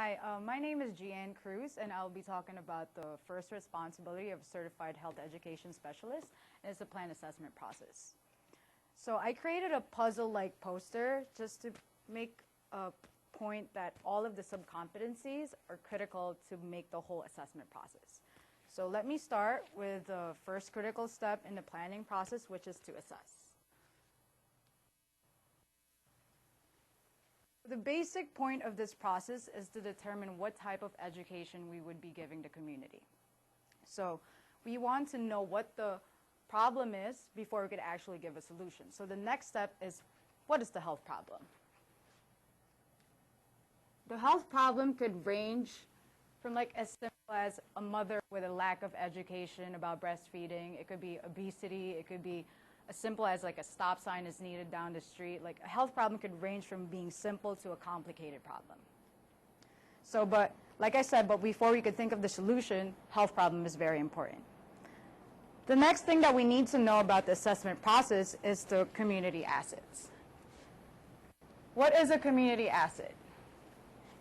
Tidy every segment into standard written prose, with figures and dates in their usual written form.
Hi, my name is Jeanne Cruz, and I'll be talking about the first responsibility of a certified health education specialist, and it's the plan assessment process. So I created a puzzle-like poster just to make a point that all of the subcompetencies are critical to make the whole assessment process. So let me start with the first critical step in the planning process, which is to assess. The basic point of this process is to determine what type of education we would be giving the community. So we want to know what the problem is before we could actually give a solution. So the next step is, what is the health problem? The health problem could range from like as simple as a mother with a lack of education about breastfeeding. It could be obesity. It could be as simple as like a stop sign is needed down the street. Like a health problem could range from being simple to a complicated problem. So, but like I said, but before we could think of the solution, health problem is very important. The next thing that we need to know about the assessment process is the community assets. What is a community asset?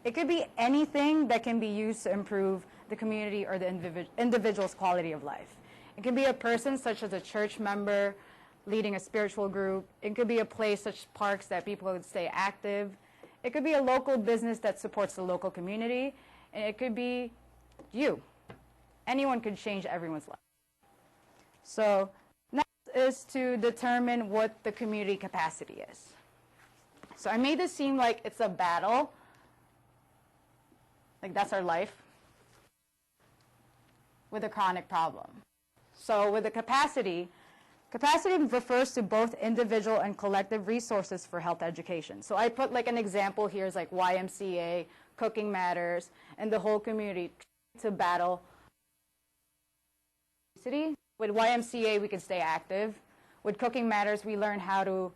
It could be anything that can be used to improve the community or the individual's quality of life. It can be a person such as a church member, leading a spiritual group. It could be a place such as parks that people would stay active. It could be a local business that supports the local community. And it could be you. Anyone could change everyone's life. So next is to determine what the community capacity is. So I made this seem like it's a battle. Like that's our life with a chronic problem. So with the capacity refers to both individual and collective resources for health education. So I put like an example here is like YMCA, Cooking Matters, and the whole community to battle obesity. With YMCA, we can stay active. With Cooking Matters, we learn how to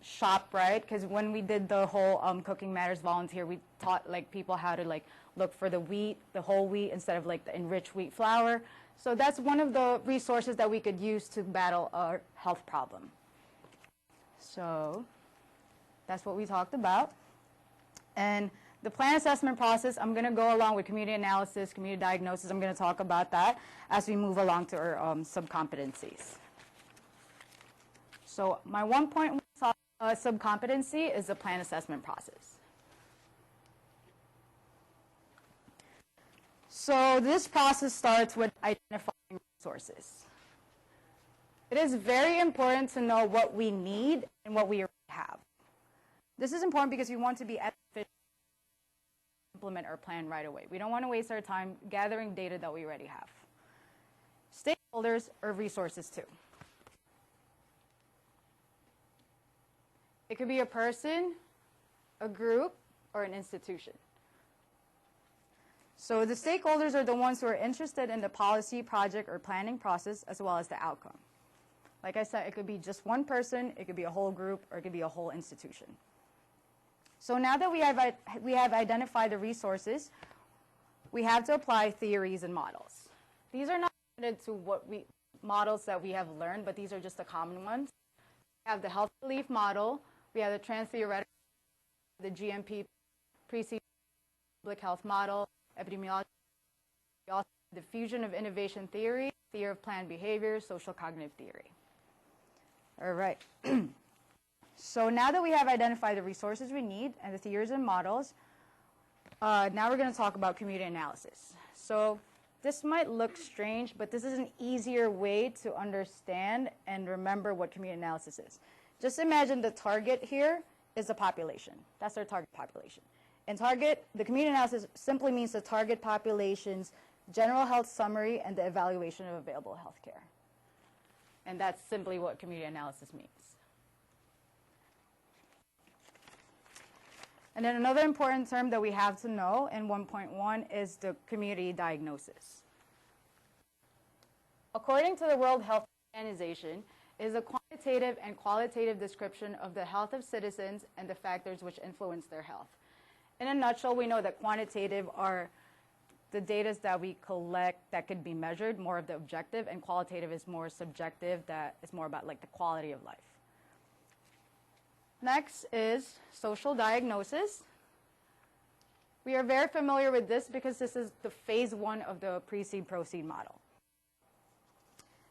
shop right, because when we did the whole Cooking Matters volunteer, we taught like people how to like look for the wheat, the whole wheat, instead of like the enriched wheat flour. So that's one of the resources that we could use to battle our health problem. So that's what we talked about. And the plan assessment process, I'm going to go along with community analysis, community diagnosis. I'm going to talk about that as we move along to our subcompetencies. So my 1.1 subcompetency is the plan assessment process. So this process starts with identifying resources. It is very important to know what we need and what we already have. This is important because we want to be efficient to implement our plan right away. We don't want to waste our time gathering data that we already have. Stakeholders are resources too. It could be a person, a group, or an institution. So the stakeholders are the ones who are interested in the policy, project, or planning process, as well as the outcome. Like I said, it could be just one person, it could be a whole group, or it could be a whole institution. So now that we have identified the resources, we have to apply theories and models. These are not limited to models that we have learned, but these are just the common ones. We have the health belief model, we have the trans-theoretical, the GMP, preceding public health model, epidemiology, we also have the fusion of innovation theory, theory of planned behavior, social cognitive theory. All right. So now that we have identified the resources we need and the theories and models, now we're going to talk about community analysis. So this might look strange, but this is an easier way to understand and remember what community analysis is. Just imagine the target here is the population. That's our target population. And the community analysis simply means the target population's general health summary and the evaluation of available health care. And that's simply what community analysis means. And then another important term that we have to know in 1.1 is the community diagnosis. According to the World Health Organization, it is a quantitative and qualitative description of the health of citizens and the factors which influence their health. In a nutshell, we know that quantitative are the data that we collect that could be measured, more of the objective, and qualitative is more subjective, that is more about like the quality of life. Next is social diagnosis. We are very familiar with this because this is the phase 1 of the pre-seed proceed model.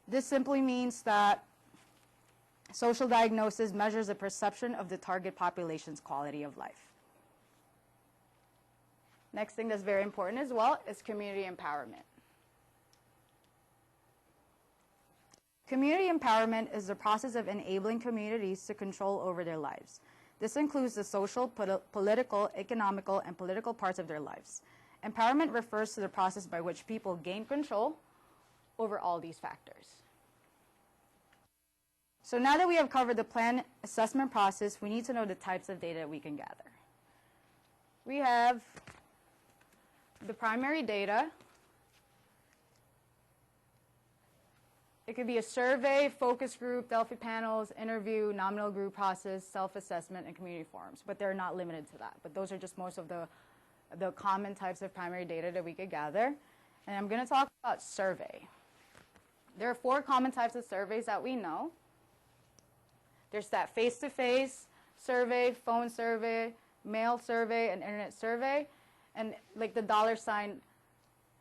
This simply means that social diagnosis measures the perception of the target population's quality of life. Next thing that's very important as well is community empowerment. Community empowerment is the process of enabling communities to control over their lives. This includes the social, political, economical, and political parts of their lives. Empowerment refers to the process by which people gain control over all these factors. So now that we have covered the plan assessment process, we need to know the types of data we can gather. We have the primary data. It could be a survey, focus group, Delphi panels, interview, nominal group process, self-assessment, and community forums. But they're not limited to that. But those are just most of the common types of primary data that we could gather. And I'm going to talk about survey. There are 4 common types of surveys that we know. There's that face-to-face survey, phone survey, mail survey, and internet survey. And like the $sign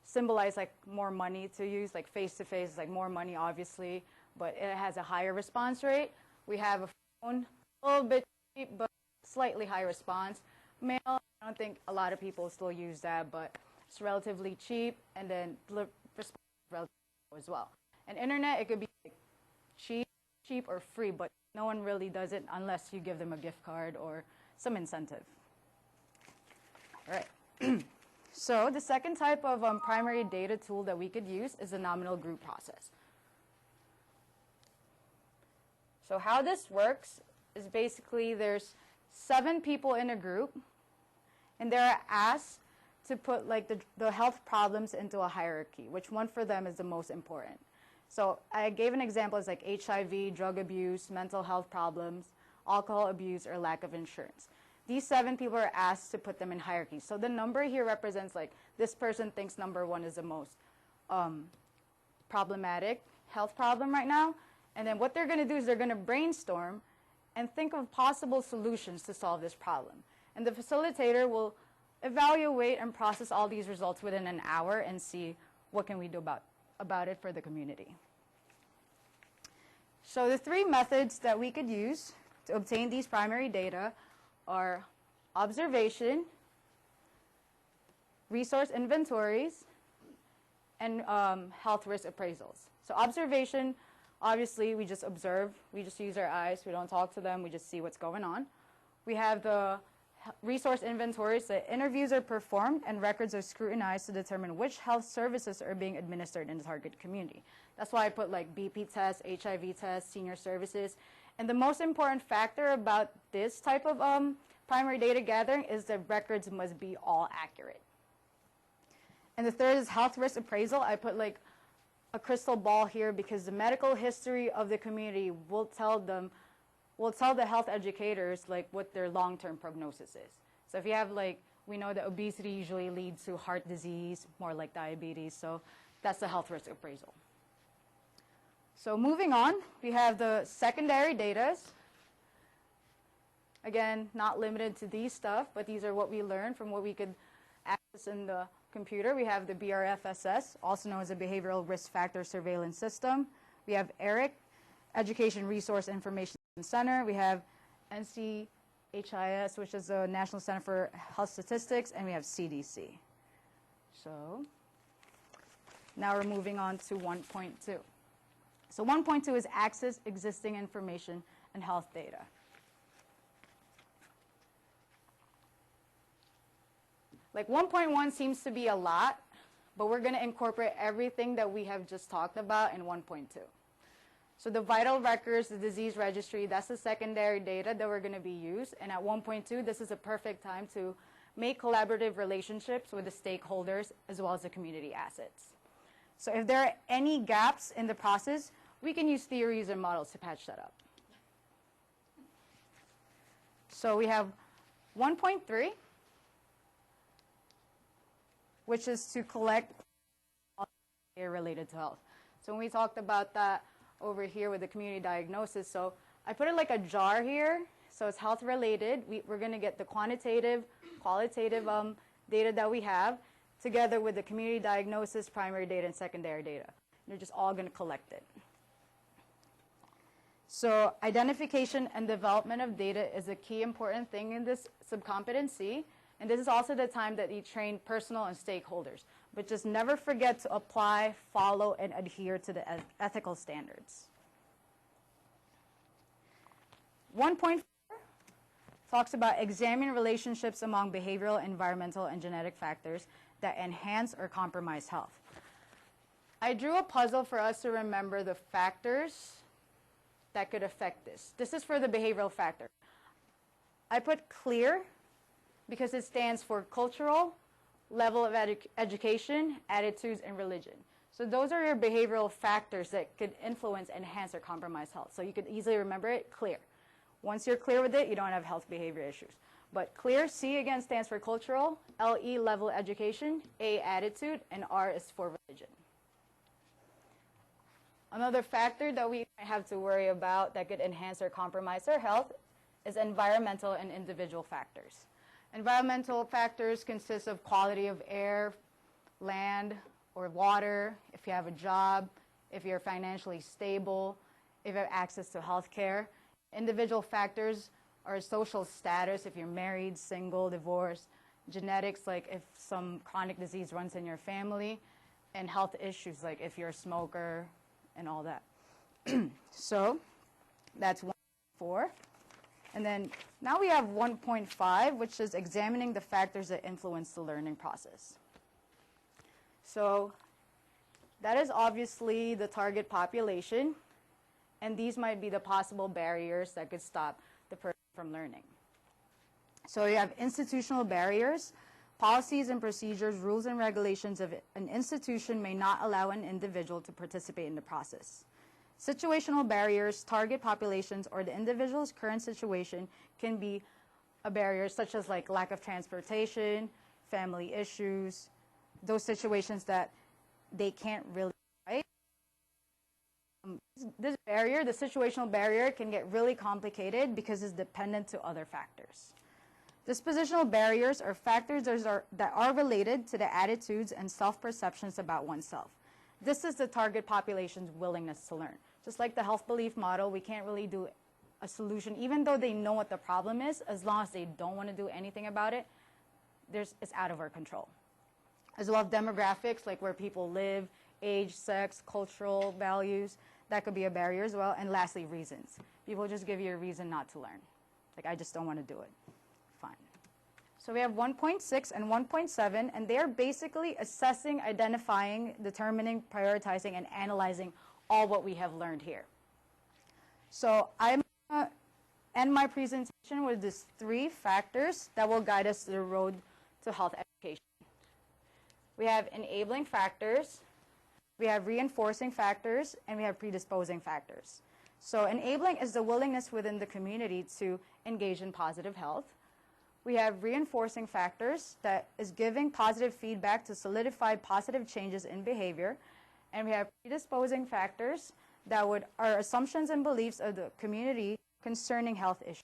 symbolize like more money to use, like face-to-face is like more money obviously, but it has a higher response rate. We have a phone, a little bit cheap, but slightly high response. Mail, I don't think a lot of people still use that, but it's relatively cheap, and then response relatively low as well. And internet, it could be like cheap or free, but no one really does it unless you give them a gift card or some incentive. All right. So the second type of primary data tool that we could use is the nominal group process. So how this works is basically there's 7 people in a group, and they're asked to put like the health problems into a hierarchy, which one for them is the most important. So I gave an example as like HIV, drug abuse, mental health problems, alcohol abuse, or lack of insurance. These 7 people are asked to put them in hierarchies. So the number here represents like this person thinks number 1 is the most problematic health problem right now. And then what they're going to do is they're going to brainstorm and think of possible solutions to solve this problem. And the facilitator will evaluate and process all these results within an hour and see what can we do about it for the community. So the 3 methods that we could use to obtain these primary data are observation, resource inventories, and health risk appraisals. So observation, obviously we just observe, we just use our eyes, we don't talk to them, we just see what's going on. We have the resource inventories. The interviews are performed and records are scrutinized to determine which health services are being administered in the target community. That's why I put like BP tests, HIV tests, senior services. And the most important factor about this type of primary data gathering is the records must be all accurate. And the third is health risk appraisal. I put like a crystal ball here because the medical history of the community will tell the health educators like what their long-term prognosis is. So if you have like, we know that obesity usually leads to heart disease, more like diabetes, so that's the health risk appraisal. So moving on, we have the secondary data. Again, not limited to these stuff, but these are what we learned from what we could access in the computer. We have the BRFSS, also known as a Behavioral Risk Factor Surveillance System. We have ERIC, Education Resource Information Center. We have NCHIS, which is the National Center for Health Statistics, and we have CDC. So now we're moving on to 1.2. So 1.2 is access existing information and health data. Like 1.1 seems to be a lot, but we're going to incorporate everything that we have just talked about in 1.2. So the vital records, the disease registry, that's the secondary data that we're going to be used. And at 1.2, this is a perfect time to make collaborative relationships with the stakeholders as well as the community assets. So if there are any gaps in the process, we can use theories and models to patch that up. So we have 1.3, which is to collect all data related to health. So when we talked about that over here with the community diagnosis, so I put it like a jar here. So it's health related. We're going to get the quantitative, qualitative data that we have, together with the community diagnosis, primary data, and secondary data. You're just all going to collect it. So identification and development of data is a key important thing in this subcompetency. And this is also the time that you train personal and stakeholders. But just never forget to apply, follow, and adhere to the ethical standards. 1.4 talks about examining relationships among behavioral, environmental, and genetic factors that enhance or compromise health. I drew a puzzle for us to remember the factors that could affect this. This is for the behavioral factor. I put clear because it stands for cultural, level of education, attitudes, and religion. So those are your behavioral factors that could influence, enhance, or compromise health. So you could easily remember it, clear. Once you're clear with it, you don't have health behavior issues. But clear, C again stands for cultural, LE level education, A attitude, and R is for religion. Another factor that we might have to worry about that could enhance or compromise our health is environmental and individual factors. Environmental factors consist of quality of air, land, or water, if you have a job, if you're financially stable, if you have access to health care. Individual factors are social status, if you're married, single, divorced, genetics, like if some chronic disease runs in your family, and health issues, like if you're a smoker, and all that. So that's 1.4. And then now we have 1.5, which is examining the factors that influence the learning process. So that is obviously the target population, and these might be the possible barriers that could stop the person from learning. So you have institutional barriers. Policies and procedures, rules and regulations of an institution may not allow an individual to participate in the process. Situational barriers, target populations, or the individual's current situation can be a barrier, such as like lack of transportation, family issues, those situations that they can't really, right? This barrier, the situational barrier, can get really complicated because it's dependent to other factors. Dispositional barriers are factors that are related to the attitudes and self-perceptions about oneself. This is the target population's willingness to learn. Just like the health belief model, we can't really do a solution, even though they know what the problem is, as long as they don't want to do anything about it, it's out of our control. As well as demographics, like where people live, age, sex, cultural values, that could be a barrier as well. And lastly, reasons. People just give you a reason not to learn. Like, I just don't want to do it. Fine. So we have 1.6 and 1.7, and they're basically assessing, identifying, determining, prioritizing, and analyzing all what we have learned here. So I'm going to end my presentation with these 3 factors that will guide us to the road to health education. We have enabling factors, we have reinforcing factors, and we have predisposing factors. So enabling is the willingness within the community to engage in positive health. We have reinforcing factors, that is giving positive feedback to solidify positive changes in behavior. And we have predisposing factors that are assumptions and beliefs of the community concerning health issues.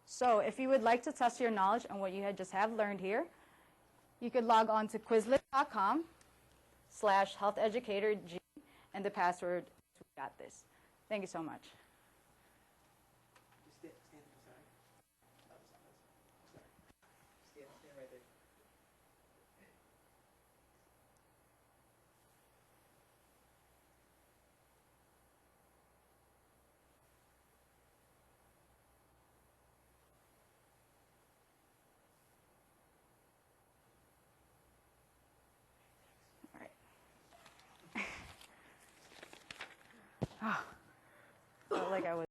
So if you would like to test your knowledge on what you just have learned here, you could log on to quizlet.com/healtheducatorg, and the password is "we got this." Thank you so much. Felt like I was